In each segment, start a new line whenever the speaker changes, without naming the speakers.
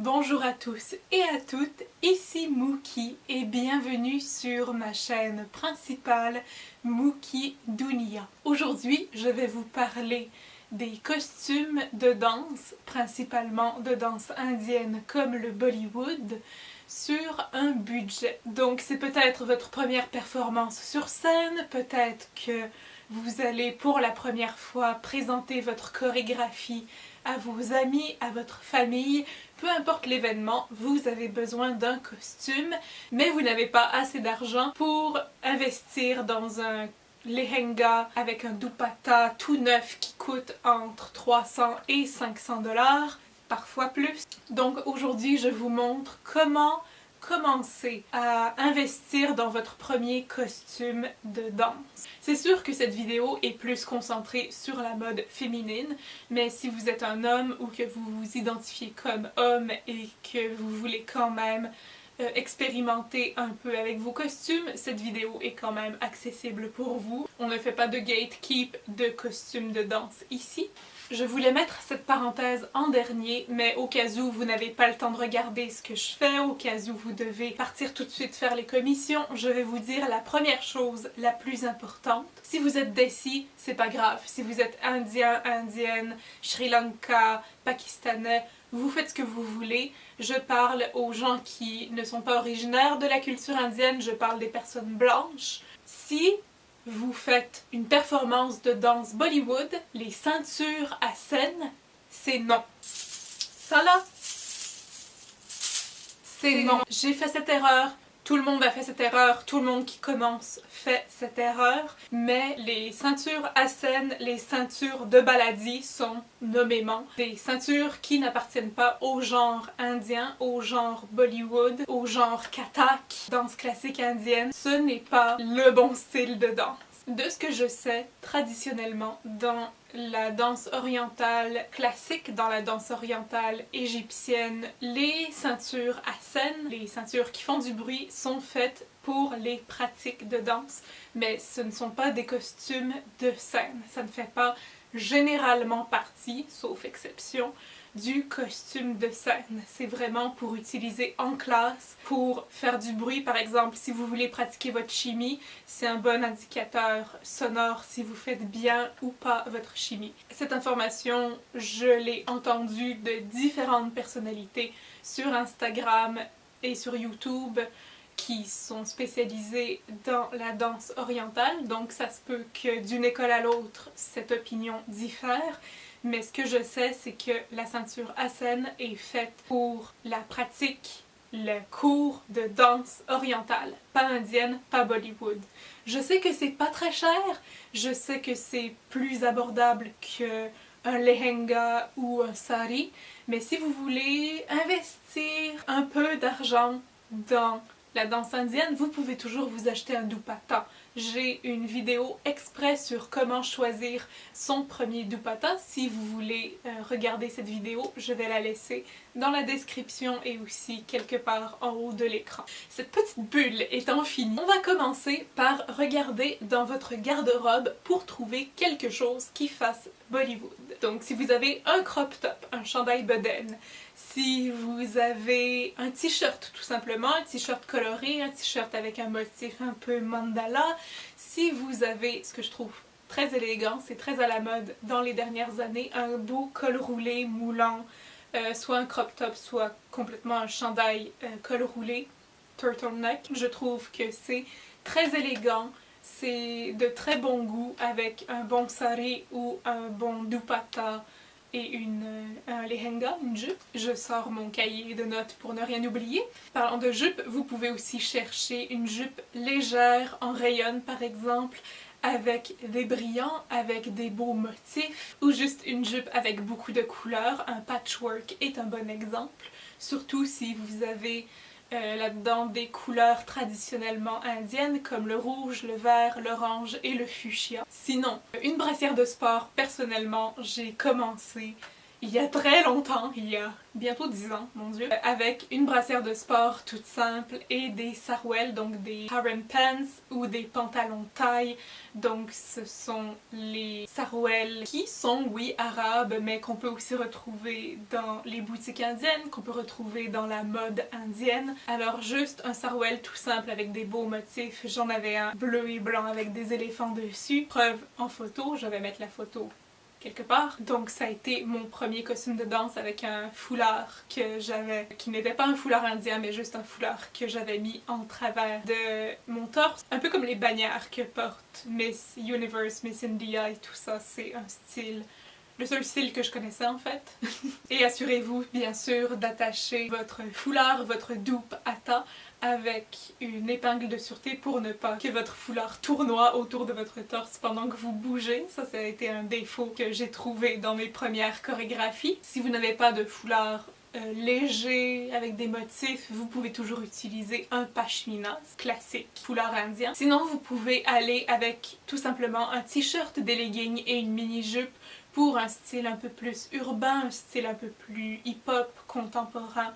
Bonjour à tous et à toutes, ici Mookie et bienvenue sur ma chaîne principale Mookie Dunia. Aujourd'hui, je vais vous parler des costumes de danse, principalement de danse indienne comme le Bollywood, sur un budget. Donc c'est peut-être votre première performance sur scène, peut-être que vous allez pour la première fois présenter votre chorégraphie à vos amis, à votre famille, peu importe l'événement, vous avez besoin d'un costume, mais vous n'avez pas assez d'argent pour investir dans un lehenga avec un dupatta tout neuf qui coûte entre 300 et 500 $, parfois plus. Donc aujourd'hui, je vous montre comment commencer à investir dans votre premier costume de danse. C'est sûr que cette vidéo est plus concentrée sur la mode féminine, mais si vous êtes un homme ou que vous vous identifiez comme homme et que vous voulez quand même expérimenter un peu avec vos costumes, cette vidéo est quand même accessible pour vous. On ne fait pas de gatekeep de costumes de danse ici. Je voulais mettre cette parenthèse en dernier, mais au cas où vous n'avez pas le temps de regarder ce que je fais, au cas où vous devez partir tout de suite faire les commissions, je vais vous dire la première chose la plus importante. Si vous êtes d'ici, c'est pas grave. Si vous êtes indien, indienne, Sri Lanka, pakistanais, vous faites ce que vous voulez. Je parle aux gens qui ne sont pas originaires de la culture indienne, je parle des personnes blanches. Si vous faites une performance de danse Bollywood, les ceintures à scène, c'est non. Ça là, c'est non. J'ai fait cette erreur, tout le monde a fait cette erreur, tout le monde qui commence fait cette erreur, mais les ceintures à scène, les ceintures de baladi sont nommément des ceintures qui n'appartiennent pas au genre indien, au genre Bollywood, au genre Kathak, danse classique indienne. Ce n'est pas le bon style de danse. De ce que je sais, traditionnellement, dans la danse orientale classique, dans la danse orientale égyptienne, les ceintures à scène, les ceintures qui font du bruit, sont faites pour les pratiques de danse, mais ce ne sont pas des costumes de scène. Ça ne fait pas généralement partie, sauf exception, du costume de scène. C'est vraiment pour utiliser en classe, pour faire du bruit. Par exemple, si vous voulez pratiquer votre chimie, c'est un bon indicateur sonore si vous faites bien ou pas votre chimie. Cette information, je l'ai entendue de différentes personnalités sur Instagram et sur YouTube qui sont spécialisées dans la danse orientale, donc ça se peut que d'une école à l'autre, cette opinion diffère. Mais ce que je sais, c'est que la ceinture à scène est faite pour la pratique, le cours de danse orientale, pas indienne, pas Bollywood. Je sais que c'est pas très cher, je sais que c'est plus abordable qu'un lehenga ou un sari, mais si vous voulez investir un peu d'argent dans la danse indienne, vous pouvez toujours vous acheter un dupatta. J'ai une vidéo exprès sur comment choisir son premier dupatta. Si vous voulez regarder cette vidéo, je vais la laisser dans la description et aussi quelque part en haut de l'écran. Cette petite bulle étant finie, on va commencer par regarder dans votre garde-robe pour trouver quelque chose qui fasse Bollywood. Donc si vous avez un crop top, un chandail bedaine, si vous avez un t-shirt tout simplement, un t-shirt coloré, un t-shirt avec un motif un peu mandala, si vous avez, ce que je trouve très élégant, c'est très à la mode dans les dernières années, un beau col roulé moulant, soit un crop top, soit complètement un chandail col roulé, turtleneck, je trouve que c'est très élégant. C'est de très bon goût avec un bon sari ou un bon dupatta et un lehenga, une jupe. Je sors mon cahier de notes pour ne rien oublier. Parlant de jupe, vous pouvez aussi chercher une jupe légère en rayon par exemple, avec des brillants, avec des beaux motifs, ou juste une jupe avec beaucoup de couleurs. Un patchwork est un bon exemple, surtout si vous avez là-dedans des couleurs traditionnellement indiennes comme le rouge, le vert, l'orange et le fuchsia. Sinon, une brassière de sport, personnellement, j'ai commencé il y a très longtemps, il y a bientôt 10 ans, mon dieu, avec une brassière de sport toute simple et des sarouels, donc des harem pants ou des pantalons taille. Donc ce sont les sarouels qui sont, oui, arabes, mais qu'on peut aussi retrouver dans les boutiques indiennes, qu'on peut retrouver dans la mode indienne. Alors juste un sarouel tout simple avec des beaux motifs. J'en avais un bleu et blanc avec des éléphants dessus. Preuve en photo, je vais mettre la photo quelque part. Donc ça a été mon premier costume de danse avec un foulard que j'avais, qui n'était pas un foulard indien mais juste un foulard que j'avais mis en travers de mon torse. Un peu comme les bannières que porte Miss Universe, Miss India et tout ça, c'est un style, le seul style que je connaissais en fait. Et assurez-vous bien sûr d'attacher votre foulard, votre doupe atta avec une épingle de sûreté pour ne pas que votre foulard tournoie autour de votre torse pendant que vous bougez. Ça a été un défaut que j'ai trouvé dans mes premières chorégraphies. Si vous n'avez pas de foulard léger avec des motifs, vous pouvez toujours utiliser un pashmina classique, foulard indien. Sinon vous pouvez aller avec tout simplement un t-shirt, des leggings et une mini-jupe pour un style un peu plus urbain, un style un peu plus hip-hop contemporain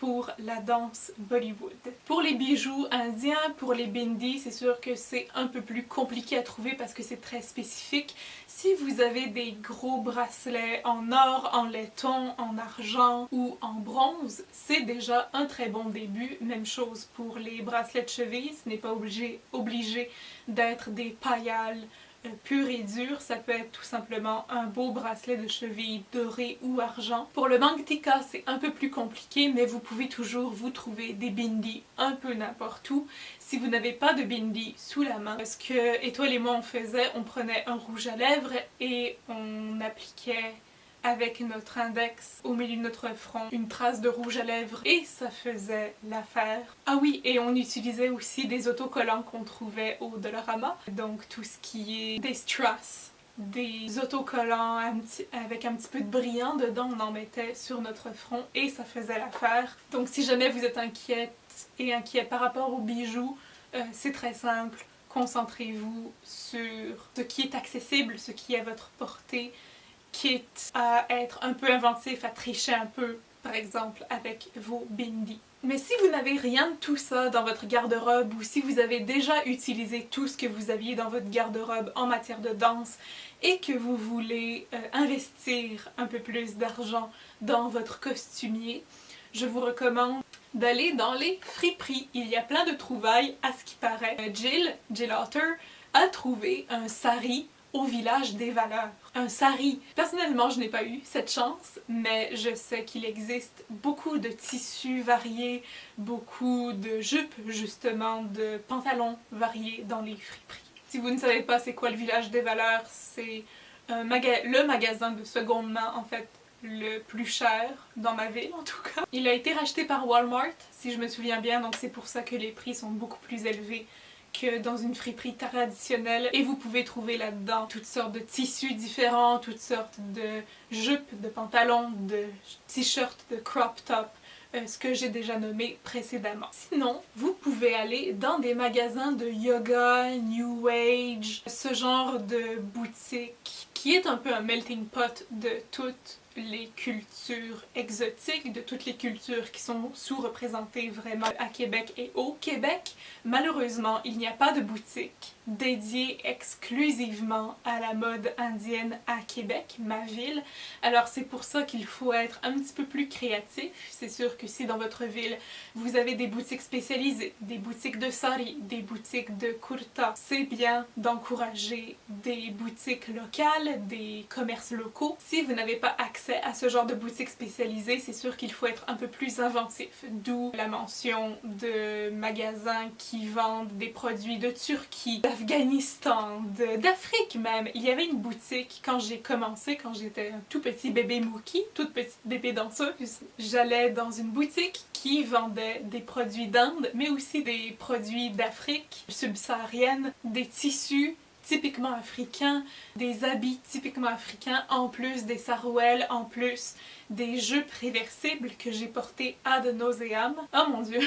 pour la danse Bollywood. Pour les bijoux indiens, pour les bindis, c'est sûr que c'est un peu plus compliqué à trouver parce que c'est très spécifique. Si vous avez des gros bracelets en or, en laiton, en argent ou en bronze, c'est déjà un très bon début. Même chose pour les bracelets de cheville, ce n'est pas obligé d'être des pailles pur et dur, ça peut être tout simplement un beau bracelet de cheville doré ou argent. Pour le mangtika, c'est un peu plus compliqué, mais vous pouvez toujours vous trouver des bindis un peu n'importe où. Si vous n'avez pas de bindi sous la main, ce que Étoile et moi on faisait, on prenait un rouge à lèvres et on appliquait avec notre index au milieu de notre front une trace de rouge à lèvres et ça faisait l'affaire. Ah oui, et on utilisait aussi des autocollants qu'on trouvait au Dollarama, donc tout ce qui est des strass, des autocollants avec un petit peu de brillant dedans, on en mettait sur notre front et ça faisait l'affaire. Donc si jamais vous êtes inquiète et inquiet par rapport aux bijoux, c'est très simple, concentrez-vous sur ce qui est accessible, ce qui est à votre portée, quitte à être un peu inventif, à tricher un peu, par exemple, avec vos bindis. Mais si vous n'avez rien de tout ça dans votre garde-robe ou si vous avez déjà utilisé tout ce que vous aviez dans votre garde-robe en matière de danse et que vous voulez investir un peu plus d'argent dans votre costumier, je vous recommande d'aller dans les friperies. Il y a plein de trouvailles, à ce qui paraît. Jill Otter, a trouvé un sari au village des valeurs. Un sari. Personnellement, je n'ai pas eu cette chance, mais je sais qu'il existe beaucoup de tissus variés, beaucoup de jupes, justement, de pantalons variés dans les friperies. Si vous ne savez pas c'est quoi le village des valeurs, c'est le magasin de seconde main, en fait, le plus cher dans ma ville en tout cas. Il a été racheté par Walmart, si je me souviens bien, donc c'est pour ça que les prix sont beaucoup plus élevés que dans une friperie traditionnelle. Et vous pouvez trouver là-dedans toutes sortes de tissus différents, toutes sortes de jupes, de pantalons, de t-shirts, de crop tops, ce que j'ai déjà nommé précédemment. Sinon, vous pouvez aller dans des magasins de yoga, new age, ce genre de boutique qui est un peu un melting pot de toutes les cultures exotiques, de toutes les cultures qui sont sous-représentées vraiment à Québec et au Québec. Malheureusement, il n'y a pas de boutique dédiée exclusivement à la mode indienne à Québec, ma ville. Alors c'est pour ça qu'il faut être un petit peu plus créatif. C'est sûr que si dans votre ville, vous avez des boutiques spécialisées, des boutiques de sari, des boutiques de kurta, c'est bien d'encourager des boutiques locales, des commerces locaux. Si vous n'avez pas accès à ce genre de boutique spécialisée, c'est sûr qu'il faut être un peu plus inventif. D'où la mention de magasins qui vendent des produits de Turquie, d'Afghanistan, d'Afrique même. Il y avait une boutique quand j'ai commencé, quand j'étais un tout petit bébé Mookie, toute petite bébé danseuse. J'allais dans une boutique qui vendait des produits d'Inde, mais aussi des produits d'Afrique subsaharienne, des tissus typiquement africains, des habits typiquement africains, en plus des sarouels, en plus des jupes réversibles que j'ai portées ad nauseam. Oh mon dieu!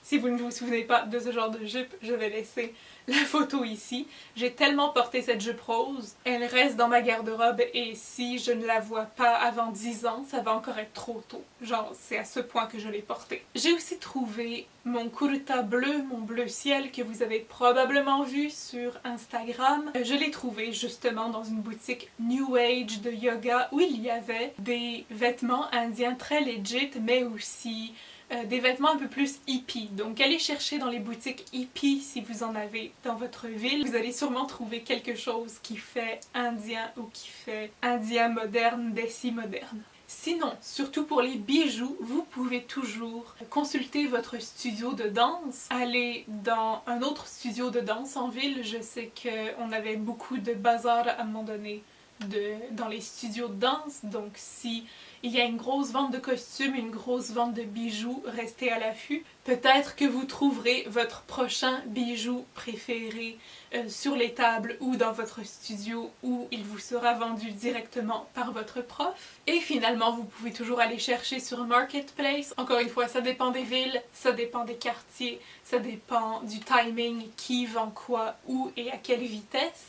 Si vous ne vous souvenez pas de ce genre de jupe, je vais laisser la photo ici. J'ai tellement porté cette jupe rose, elle reste dans ma garde-robe et si je ne la vois pas avant 10 ans, ça va encore être trop tôt. Genre, c'est à ce point que je l'ai portée. J'ai aussi trouvé mon kurta bleu, mon bleu ciel que vous avez probablement vu sur Instagram. Je l'ai trouvé justement dans une boutique New Age de yoga où il y avait des vêtements indiens très legit mais aussi des vêtements un peu plus hippie. Donc allez chercher dans les boutiques hippie si vous en avez dans votre ville. Vous allez sûrement trouver quelque chose qui fait indien ou qui fait indien moderne, desi moderne. Sinon, surtout pour les bijoux, vous pouvez toujours consulter votre studio de danse. Aller dans un autre studio de danse en ville. Je sais qu'on avait beaucoup de bazar à un moment donné dans les studios de danse. Donc si il y a une grosse vente de costumes, une grosse vente de bijoux, restez à l'affût. Peut-être que vous trouverez votre prochain bijou préféré sur les tables ou dans votre studio où il vous sera vendu directement par votre prof. Et finalement, vous pouvez toujours aller chercher sur Marketplace. Encore une fois, ça dépend des villes, ça dépend des quartiers, ça dépend du timing, qui vend quoi, où et à quelle vitesse.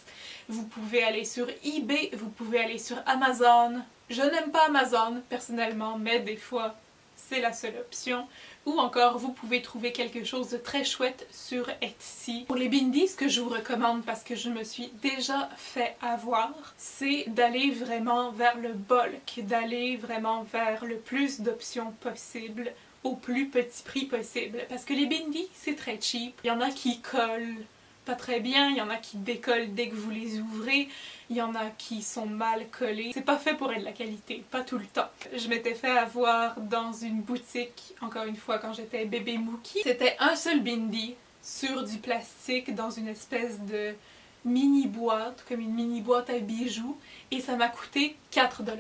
Vous pouvez aller sur eBay, vous pouvez aller sur Amazon. Je n'aime pas Amazon personnellement, mais des fois c'est la seule option. Ou encore, vous pouvez trouver quelque chose de très chouette sur Etsy. Pour les bindis, ce que je vous recommande, parce que je me suis déjà fait avoir, c'est d'aller vraiment vers le bulk, d'aller vraiment vers le plus d'options possibles au plus petit prix possible. Parce que les bindis, c'est très cheap. Il y en a qui collent pas très bien, il y en a qui décollent dès que vous les ouvrez, il y en a qui sont mal collés. C'est pas fait pour être de la qualité, pas tout le temps. Je m'étais fait avoir dans une boutique, encore une fois quand j'étais bébé Mookie. C'était un seul bindi sur du plastique dans une espèce de mini boîte, comme une mini boîte à bijoux, et ça m'a coûté 4 $.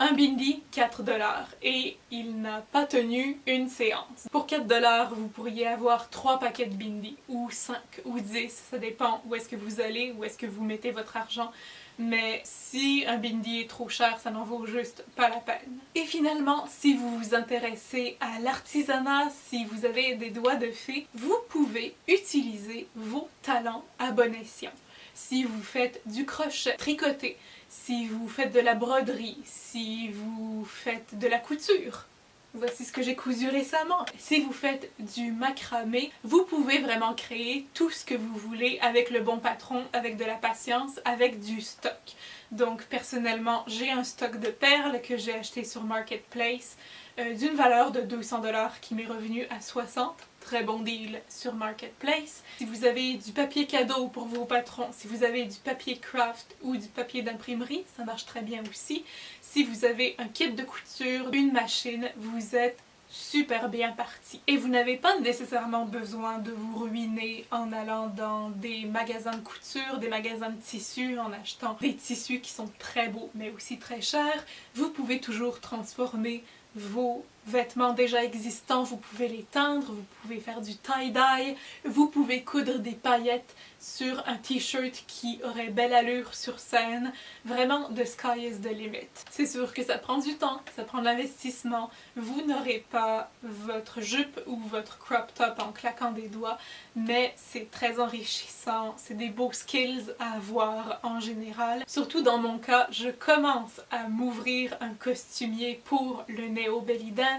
Un bindi, 4 $, et il n'a pas tenu une séance. Pour 4 $, vous pourriez avoir 3 paquets de bindi, ou 5, ou 10, ça dépend où est-ce que vous allez, où est-ce que vous mettez votre argent. Mais si un bindi est trop cher, ça n'en vaut juste pas la peine. Et finalement, si vous vous intéressez à l'artisanat, si vous avez des doigts de fée, vous pouvez utiliser vos talents à bon escient. Si vous faites du crochet, tricoter, si vous faites de la broderie, si vous faites de la couture, voici ce que j'ai cousu récemment. Si vous faites du macramé, vous pouvez vraiment créer tout ce que vous voulez avec le bon patron, avec de la patience, avec du stock. Donc personnellement, j'ai un stock de perles que j'ai acheté sur Marketplace d'une valeur de 200 $ qui m'est revenu à 60 $. Très bon deal sur Marketplace. Si vous avez du papier cadeau pour vos patrons, si vous avez du papier craft ou du papier d'imprimerie, ça marche très bien aussi. Si vous avez un kit de couture, une machine, vous êtes super bien parti. Et vous n'avez pas nécessairement besoin de vous ruiner en allant dans des magasins de couture, des magasins de tissus, en achetant des tissus qui sont très beaux mais aussi très chers. Vous pouvez toujours transformer vos vêtements déjà existants, vous pouvez les teindre, vous pouvez faire du tie-dye, vous pouvez coudre des paillettes sur un t-shirt qui aurait belle allure sur scène. Vraiment, the sky is the limit. C'est sûr que ça prend du temps, ça prend de l'investissement. Vous n'aurez pas votre jupe ou votre crop top en claquant des doigts, mais c'est très enrichissant, c'est des beaux skills à avoir en général. Surtout dans mon cas, je commence à m'ouvrir un costumier pour le Neo Belly Dance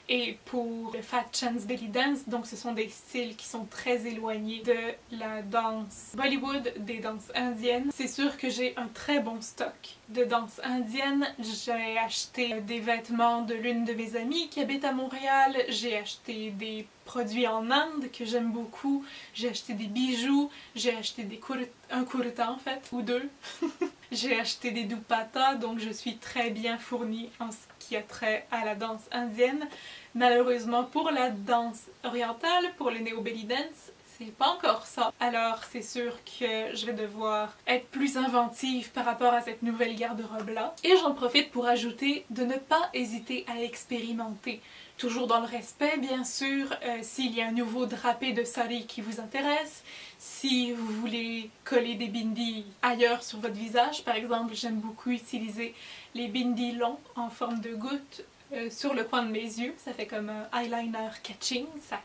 et pour le Fat Chance Belly Dance, donc ce sont des styles qui sont très éloignés de la danse Bollywood, des danses indiennes. C'est sûr que j'ai un très bon stock de danse indienne. J'ai acheté des vêtements de l'une de mes amies qui habite à Montréal, j'ai acheté des produits en Inde que j'aime beaucoup, j'ai acheté des bijoux, j'ai acheté un kurta en fait, ou deux. J'ai acheté des dupattas, donc je suis très bien fournie en ce qui a trait à la danse indienne. Malheureusement pour la danse orientale, pour le Neo Belly Dance, c'est pas encore ça. Alors c'est sûr que je vais devoir être plus inventive par rapport à cette nouvelle garde-robe-là. Et j'en profite pour ajouter de ne pas hésiter à expérimenter. Toujours dans le respect, bien sûr, s'il y a un nouveau drapé de sari qui vous intéresse, si vous voulez coller des bindis ailleurs sur votre visage, par exemple, j'aime beaucoup utiliser les bindis longs en forme de gouttes sur le coin de mes yeux. Ça fait comme un eyeliner catching, ça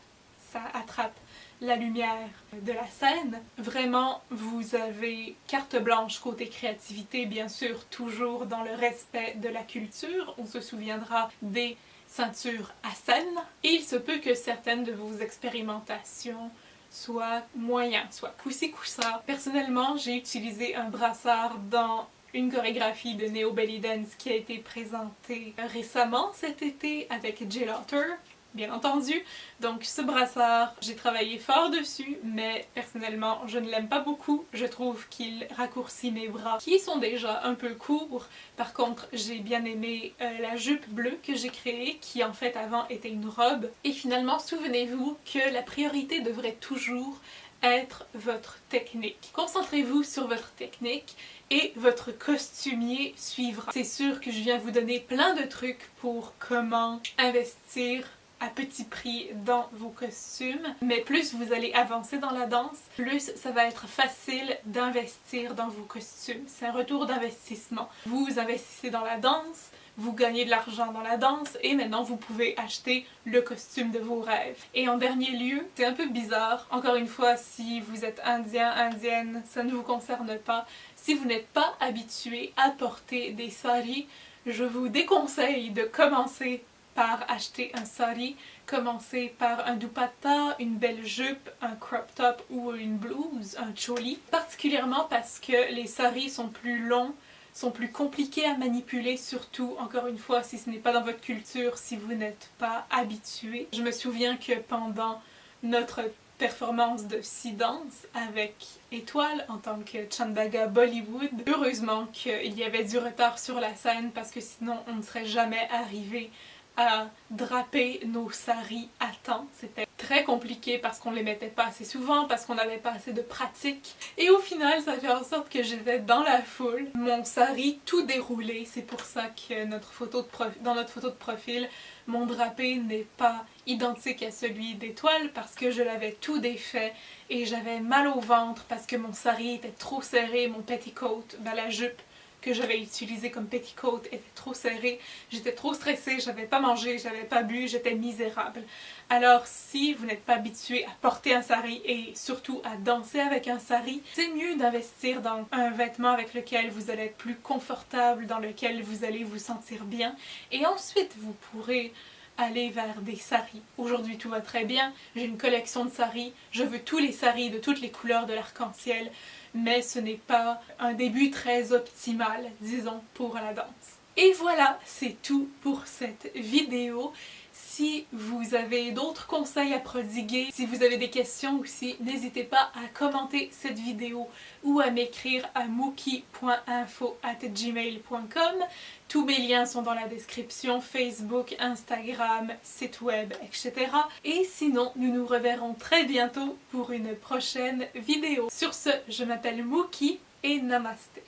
attrape la lumière de la scène. Vraiment, vous avez carte blanche côté créativité, bien sûr, toujours dans le respect de la culture. On se souviendra des ceintures à scène. Et il se peut que certaines de vos expérimentations soient moyens, soit coussi-coussa. Personnellement, j'ai utilisé un brassard dans une chorégraphie de Neo Belly Dance qui a été présentée récemment cet été avec Jill Otter, bien entendu. Donc ce brassard, j'ai travaillé fort dessus, mais personnellement je ne l'aime pas beaucoup. Je trouve qu'il raccourcit mes bras qui sont déjà un peu courts. Par contre, j'ai bien aimé la jupe bleue que j'ai créée, qui en fait avant était une robe. Et finalement, souvenez-vous que la priorité devrait toujours être votre technique. Concentrez-vous sur votre technique et votre costumier suivra. C'est sûr que je viens vous donner plein de trucs pour comment investir à petit prix dans vos costumes, mais plus vous allez avancer dans la danse, plus ça va être facile d'investir dans vos costumes. C'est un retour d'investissement. Vous investissez dans la danse, vous gagnez de l'argent dans la danse et maintenant vous pouvez acheter le costume de vos rêves. Et en dernier lieu, c'est un peu bizarre, encore une fois, si vous êtes indien, indienne, ça ne vous concerne pas. Si vous n'êtes pas habitué à porter des saris, je vous déconseille de commencer par acheter un sari, commencer par un dupatta, une belle jupe, un crop top ou une blouse, un choli. Particulièrement parce que les saris sont plus longs, sont plus compliqués à manipuler, surtout, encore une fois, si ce n'est pas dans votre culture, si vous n'êtes pas habitué. Je me souviens que pendant notre performance de Sea Dance avec Étoile en tant que Chandaga Bollywood, heureusement qu'il y avait du retard sur la scène parce que sinon on ne serait jamais arrivé à draper nos saris à temps. C'était très compliqué parce qu'on les mettait pas assez souvent, parce qu'on n'avait pas assez de pratique. Et au final, ça fait en sorte que j'étais dans la foule, mon sari tout déroulé. C'est pour ça que dans notre photo de profil, mon drapé n'est pas identique à celui d'Étoile parce que je l'avais tout défait et j'avais mal au ventre parce que mon sari était trop serré, mon petticoat, la jupe que j'avais utilisé comme petticoat était trop serré, j'étais trop stressée, j'avais pas mangé, j'avais pas bu, j'étais misérable. Alors si vous n'êtes pas habitué à porter un sari et surtout à danser avec un sari, c'est mieux d'investir dans un vêtement avec lequel vous allez être plus confortable, dans lequel vous allez vous sentir bien et ensuite vous pourrez aller vers des saris. Aujourd'hui tout va très bien, j'ai une collection de saris, je veux tous les saris de toutes les couleurs de l'arc-en-ciel, mais ce n'est pas un début très optimal, disons, pour la danse. Et voilà, c'est tout pour cette vidéo. Si vous avez d'autres conseils à prodiguer, si vous avez des questions aussi, n'hésitez pas à commenter cette vidéo ou à m'écrire à mookie.info@gmail.com. Tous mes liens sont dans la description, Facebook, Instagram, site web, etc. Et sinon, nous nous reverrons très bientôt pour une prochaine vidéo. Sur ce, je m'appelle Mookie et Namasté.